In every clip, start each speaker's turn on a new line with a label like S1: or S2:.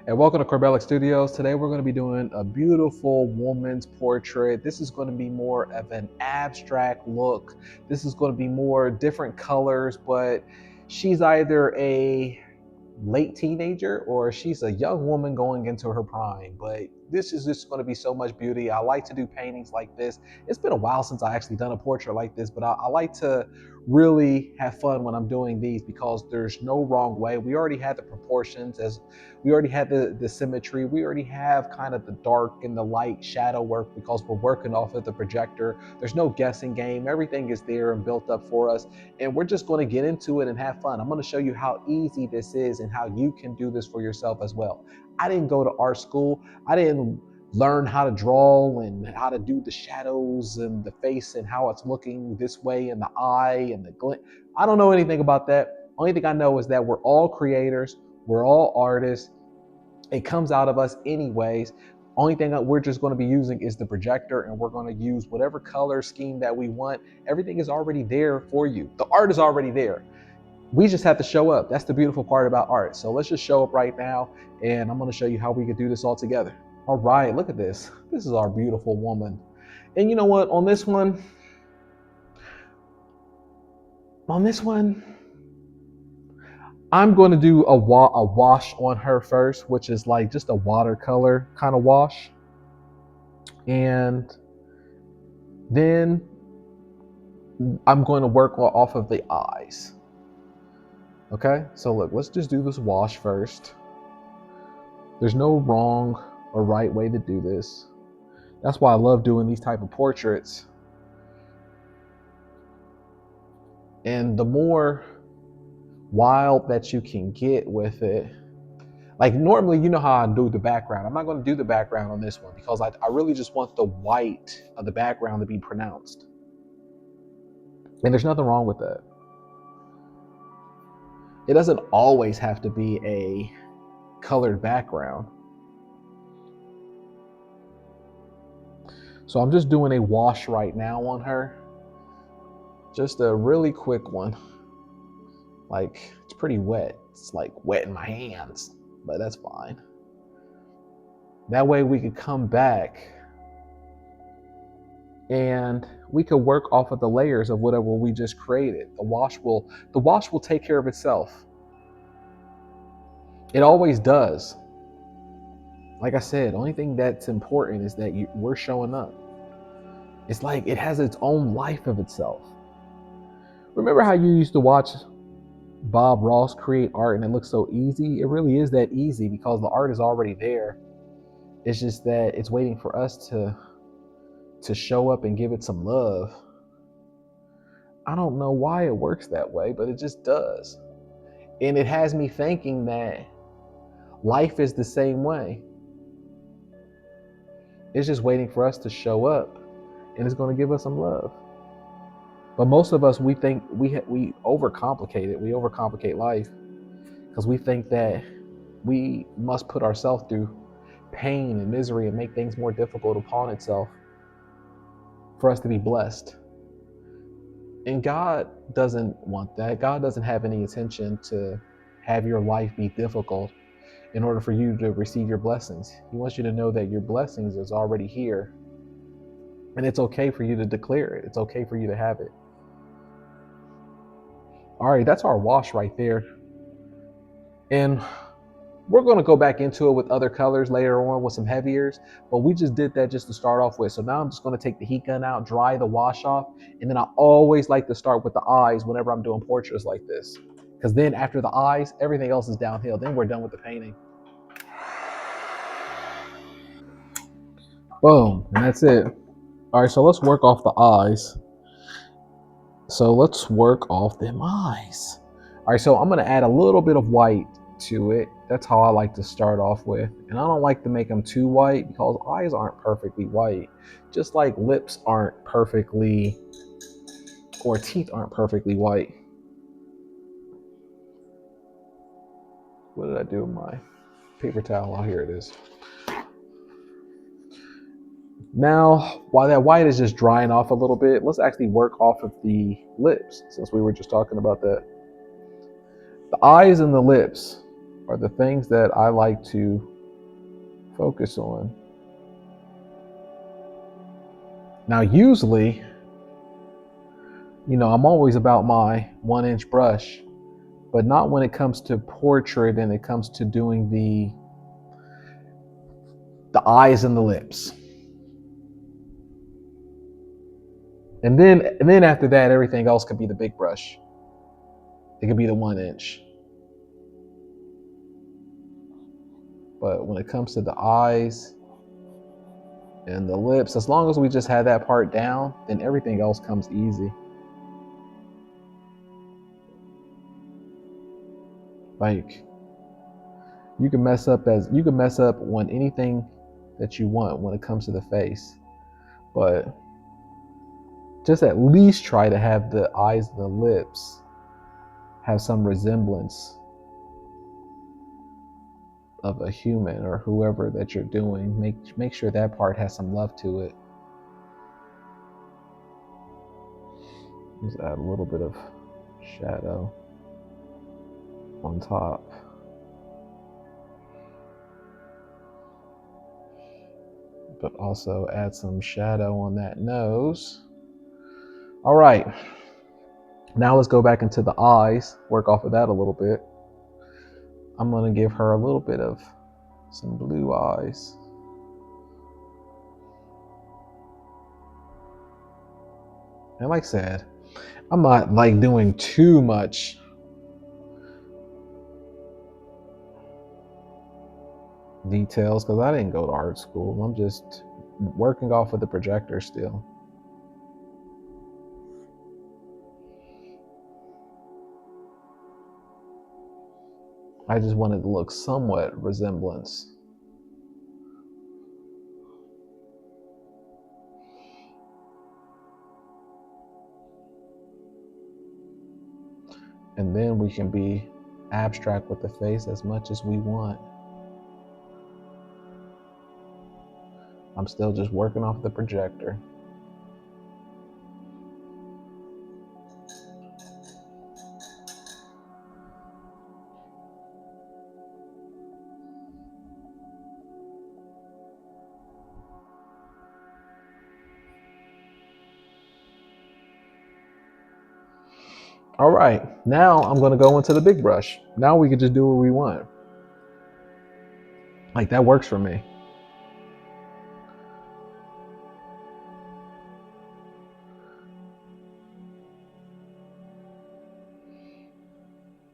S1: And welcome to Corbellic Studios. Today we're going to be doing a beautiful woman's portrait. This is going to be more of an abstract look. This is going to be more different colors, but she's either a late teenager or she's a young woman going into her prime. But this is just going to be so much beauty. I like to do paintings like this. It's been a while since I actually done a portrait like this, but I like to really have fun when I'm doing these because there's no wrong way. We already had the proportions, as we already had the symmetry. We already have kind of the dark and the light shadow work because we're working off of the projector. There's no guessing game. Everything is there and built up for us. And we're just going to get into it and have fun. I'm going to show you how easy this is and how you can do this for yourself as well. I didn't go to art school. I didn't learn how to draw and how to do the shadows and the face and how it's looking this way and the eye and the glint. I don't know anything about that. Only thing I know is that we're all creators. We're all artists. It comes out of us anyways. Only thing that we're just going to be using is the projector, and we're going to use whatever color scheme that we want. Everything is already there for you. The art is already there. We just have to show up. That's the beautiful part about art. So let's just show up right now, and I'm going to show you how we could do this all together. All right, look at this. This is our beautiful woman. And you know what? On this one, I'm going to do a wash on her first, which is like just a watercolor kind of wash. And then I'm going to work off of the eyes. Okay, so look, let's just do this wash first. There's no wrong or right way to do this. That's why I love doing these type of portraits. And the more wild that you can get with it, like normally, you know how I do the background. I'm not going to do the background on this one because I really just want the white of the background to be pronounced. And there's nothing wrong with that. It doesn't always have to be a colored background. So I'm just doing a wash right now on her. Just a really quick one. Like, it's pretty wet. It's like wet in my hands, but that's fine. That way we could come back and we could work off of the layers of whatever we just created. The wash will take care of itself. It always does. Like I said, the only thing that's important is that we're showing up. It's like it has its own life of itself. Remember how you used to watch Bob Ross create art and it looks so easy? It really is that easy because the art is already there. It's just that it's waiting for us to show up and give it some love. I don't know why it works that way, but it just does. And it has me thinking that life is the same way. It's just waiting for us to show up, and it's going to give us some love. But most of us, we think we overcomplicate it. We overcomplicate life because we think that we must put ourselves through pain and misery and make things more difficult upon itself for us to be blessed. And God doesn't want that. God doesn't have any intention to have your life be difficult in order for you to receive your blessings. He wants you to know that your blessings is already here. And it's okay for you to declare it. It's okay for you to have it. All right, that's our wash right there. And we're going to go back into it with other colors later on with some heaviers, but we just did that just to start off with. So now I'm just going to take the heat gun out, dry the wash off, and then I always like to start with the eyes whenever I'm doing portraits like this. Because then after the eyes, everything else is downhill. Then we're done with the painting. Boom, and that's it. All right, so let's work off the eyes. So let's work off them eyes. All right, so I'm going to add a little bit of white to it. That's how I like to start off with. And I don't like to make them too white because eyes aren't perfectly white. Just like lips aren't perfectly, or teeth aren't perfectly white. What did I do with my paper towel? Oh, here it is. Now, while that white is just drying off a little bit, let's actually work off of the lips since we were just talking about that. The eyes and the lips are the things that I like to focus on. Now, usually, I'm always about my 1-inch brush, but not when it comes to portrait and it comes to doing the eyes and the lips. And then after that, everything else could be the big brush. It could be the 1-inch. But when it comes to the eyes and the lips, as long as we just have that part down, then everything else comes easy. Like, you can mess up on anything that you want when it comes to the face, but just at least try to have the eyes and the lips have some resemblance of a human or whoever that you're doing. Make sure that part has some love to it. Just add a little bit of shadow on top. But also add some shadow on that nose. All right. Now let's go back into the eyes, work off of that a little bit. I'm going to give her a little bit of some blue eyes. And like I said, I'm not like doing too much details because I didn't go to art school. I'm just working off of the projector still. I just wanted to look somewhat resemblance. And then we can be abstract with the face as much as we want. I'm still just working off the projector. All right, now I'm going to go into the big brush. Now we can just do what we want. Like, that works for me.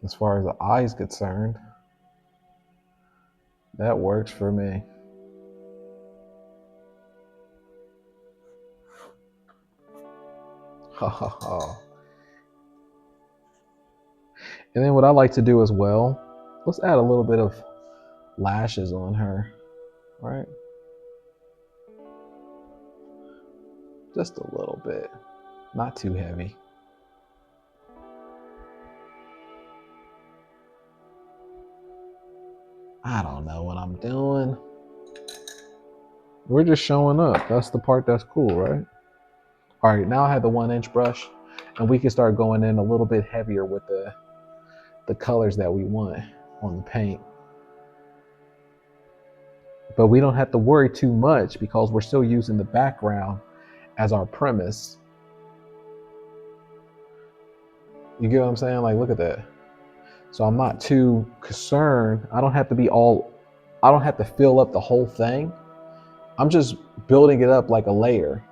S1: As far as the eyes concerned, that works for me. Ha ha ha. And then what I like to do as well, let's add a little bit of lashes on her, right? Just a little bit, not too heavy. I don't know what I'm doing. We're just showing up. That's the part that's cool, right? All right, now I have the 1-inch brush, and we can start going in a little bit heavier with the colors that we want on the paint. But we don't have to worry too much because we're still using the background as our premise. You get what I'm saying? Like, look at that. So I'm not too concerned. I don't have to fill up the whole thing. I'm just building it up like a layer.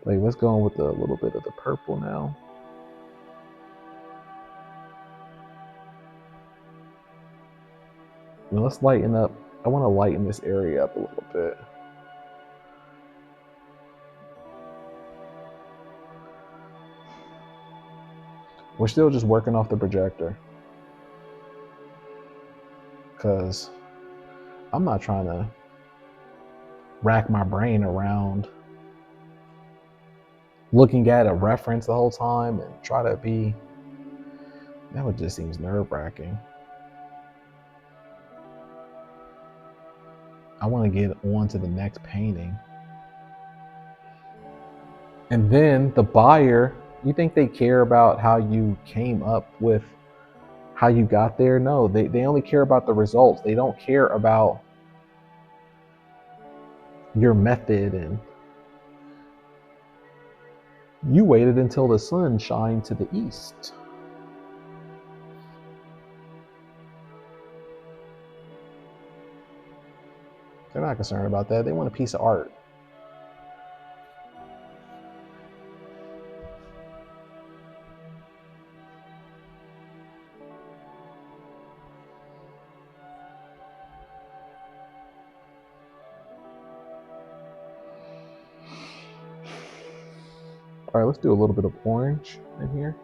S1: Like, let's go on with a little bit of the purple now. And let's lighten up. I want to lighten this area up a little bit. We're still just working off the projector because I'm not trying to rack my brain around looking at a reference the whole time and try to be, that would just seems nerve-wracking. I want to get on to the next painting. And then the buyer, you think they care about how you came up with how you got there. No, they only care about the results. They don't care about your method. And you waited until the sun shined to the east. They're not concerned about that. They want a piece of art. All right, let's do a little bit of orange in here.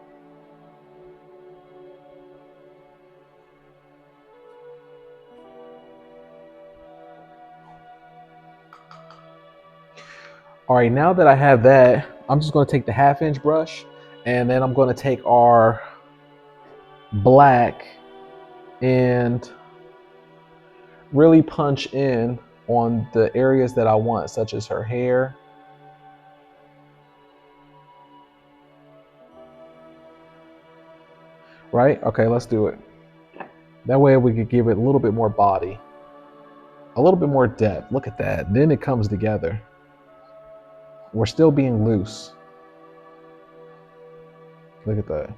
S1: All right, now that I have that, I'm just going to take the 1/2 inch brush, and then I'm going to take our black and really punch in on the areas that I want, such as her hair. Right? Okay, let's do it. That way we could give it a little bit more body, a little bit more depth. Look at that. Then it comes together. We're still being loose. Look at that.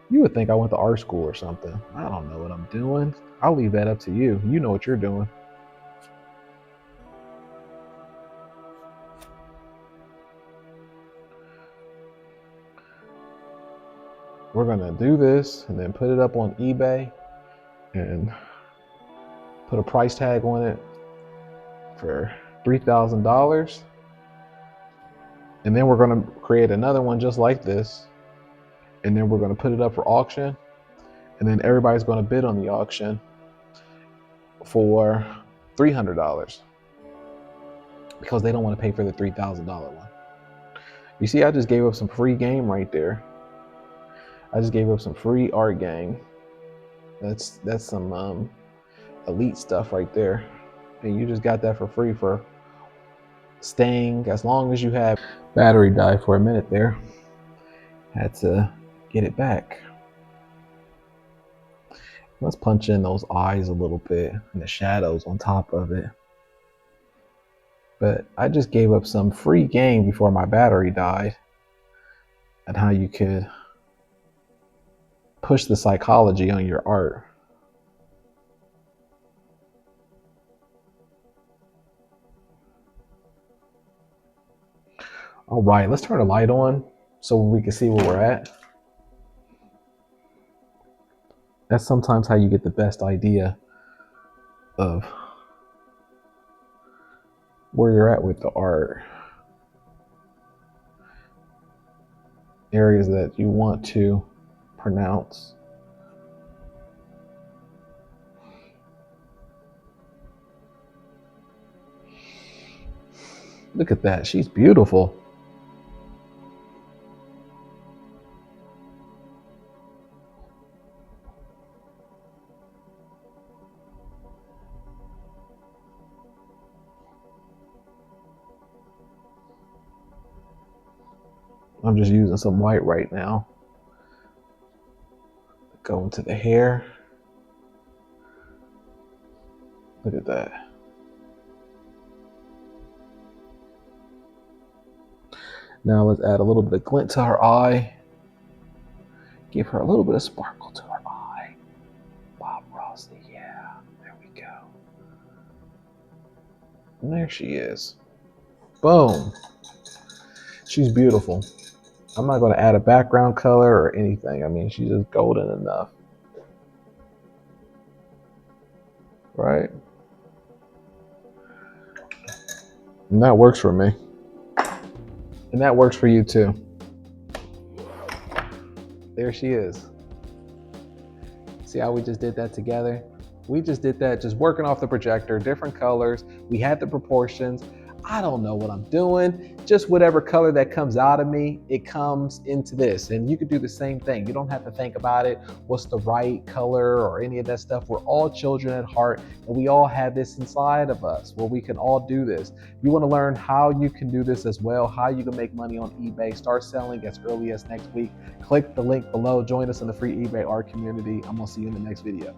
S1: You would think I went to art school or something. I don't know what I'm doing. I'll leave that up to you. You know what you're doing. We're gonna do this and then put it up on eBay and put a price tag on it for $3,000. And then we're gonna create another one just like this. And then we're gonna put it up for auction. And then everybody's gonna bid on the auction for $300 because they don't want to pay for the $3,000 one. You see, I just gave up some free game right there. I just gave up some free art game. That's some elite stuff right there. And you just got that for free for staying as long as you have. Battery died for a minute there. Had to get it back. Let's punch in those eyes a little bit and the shadows on top of it. But I just gave up some free game before my battery died and how you could push the psychology on your art. All right, let's turn the light on so we can see where we're at. That's sometimes how you get the best idea of where you're at with the art. Areas that you want to pronounce. Look at that, she's beautiful. I'm just using some white right now. Go into the hair. Look at that. Now let's add a little bit of glint to her eye. Give her a little bit of sparkle to her eye. Bob Ross, yeah, there we go. And there she is. Boom. She's beautiful. I'm not going to add a background color or anything. I mean, she's just golden enough. Right? And that works for me. And that works for you too. There she is. See how we just did that together? We just did that just working off the projector, different colors. We had the proportions. I don't know what I'm doing. Just whatever color that comes out of me, it comes into this. And you could do the same thing. You don't have to think about it, what's the right color or any of that stuff. We're all children at heart, and we all have this inside of us where we can all do this. You want to learn how you can do this as well, how you can make money on eBay, start selling as early as next week. Click the link below. Join us in the free eBay art community. I'm going to see you in the next video.